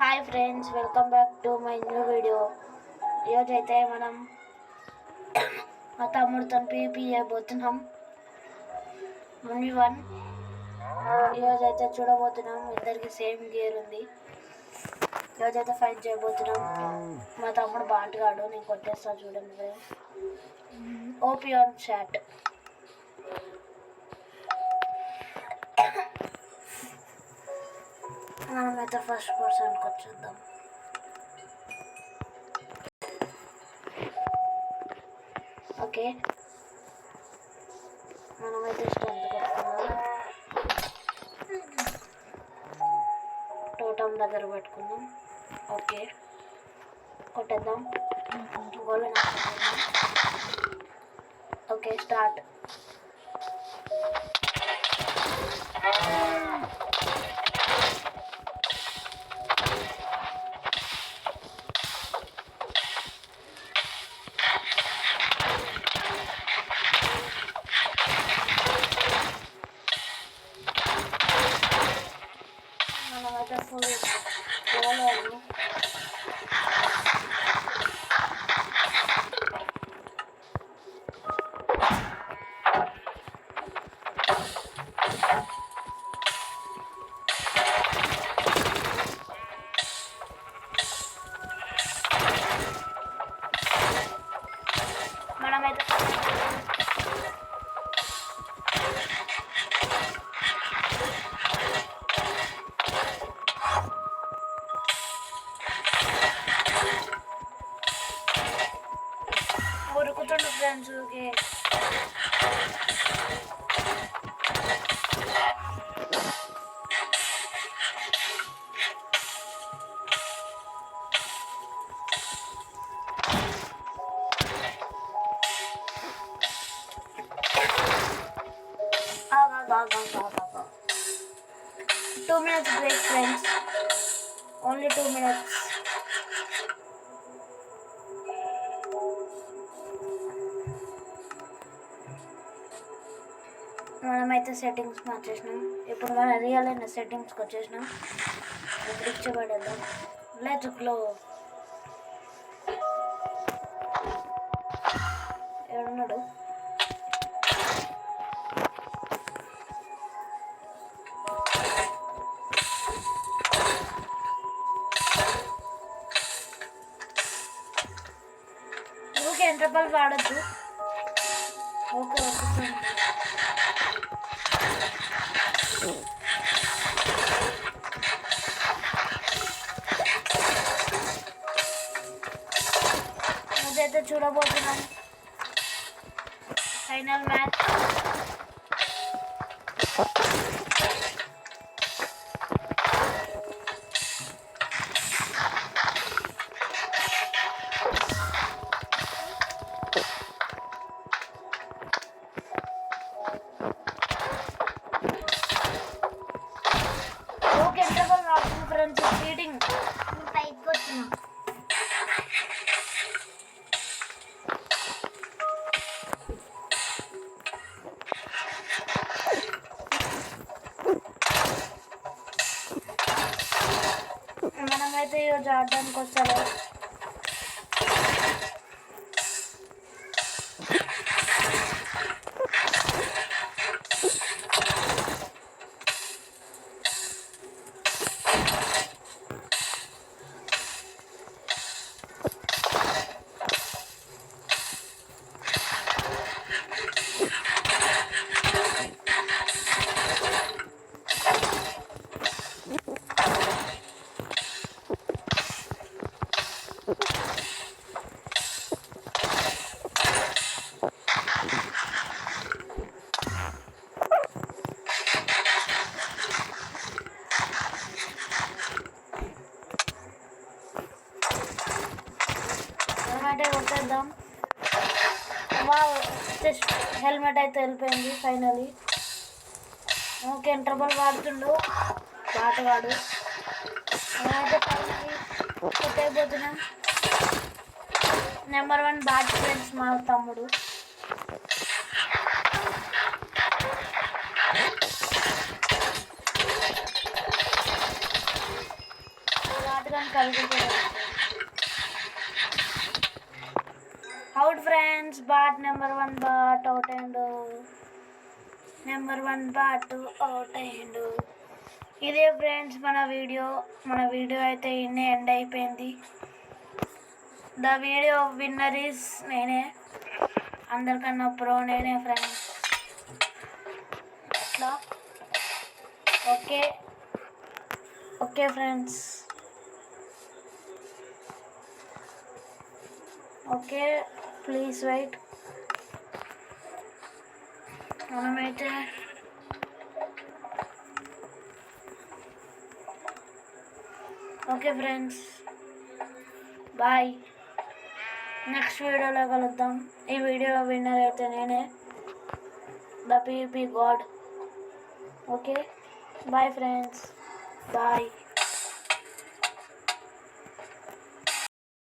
Hi friends, welcome back to my new video. ఈరోజైతే మనం మా తమ్ముడితో పీపీ చేయబోతున్నాం. 1v1 ఈరోజైతే చూడబోతున్నాం. ఇద్దరికి సేమ్ గేర్ ఉంది. ఈరోజైతే ఫైట్ చేయబోతున్నాం. మా తమ్ముడు బాటుగాడు, నేను కొట్టేస్తా చూడండి ఫ్రెండ్స్. OP on chat. మనమైతే ఫస్ట్ పర్సన్కి వచ్చేద్దాం. ఓకే, మనమైతే స్ట్రెంత్ పెట్టుకున్నాం. టోటం దగ్గర పెట్టుకుందాం. ఓకే, కొట్టేద్దాం. గోల్. Okay, start. మనమైతే ఫుల్ గోల్. మనమైతే ఉరుకుతుండు ఫ్రెండ్స్. ఓకే, ఆగా 2 minutes break friends, only 2 minutes. మనమైతే సెట్టింగ్స్ మార్చేసినాం. ఇప్పుడు మన రియల్ అయిన సెట్టింగ్స్కి వచ్చేసినాం. ఇప్పుడు ఇచ్చబడేద్దాం. Let's glow. ఎవడున్నాడు? ఊకే ఎంట్రపల్ వాడద్దు. ఓకే, వస్తుంది. ఇదైతే చూడబోతున్నాం ఫైనల్ మ్యాచ్. ఓకే, ఇంటర్వల్ వాడుతుంది ఫ్రెండ్స్. ఫీడింగ్ పైకి వచ్చినాం. మనమైతే ఈరోజు ఆడడానికి వస్తాడు. మనమైతే కొట్టేద్దాం. హెల్మెట్ అయితే వెళ్ళిపోయింది ఫైనలీ. ఓకే, ఇంటర్వల్ వాడుతుండు బాటగాడు. మనమైతే ఫైనలీ కొట్టైపోతున్నాం. నెంబర్ 1 బాట్ ఫ్రెండ్స్ మా తమ్ముడు. Out friends, bot number 1 bot out అయ్యిండు. నెంబర్ 1 బాట్ అవుట్ అయ్యిండు. ఇదే ఫ్రెండ్స్ మన వీడియో అయితే ఇన్నే ఎండ్ అయిపోయింది. ద వీడియో విన్నర్ ఈస్ నేనే, అందరికన్నా ప్రో నేనే ఫ్రెండ్స్. అట్లా okay friends, okay please wait. మనమైతే ఓకే ఫ్రెండ్స్, బాయ్. నెక్స్ట్ వీడియోలో కలుద్దాం. ఈ వీడియో విన్నర్ అయితే నేనే, the PP god. Okay bye friends, bye.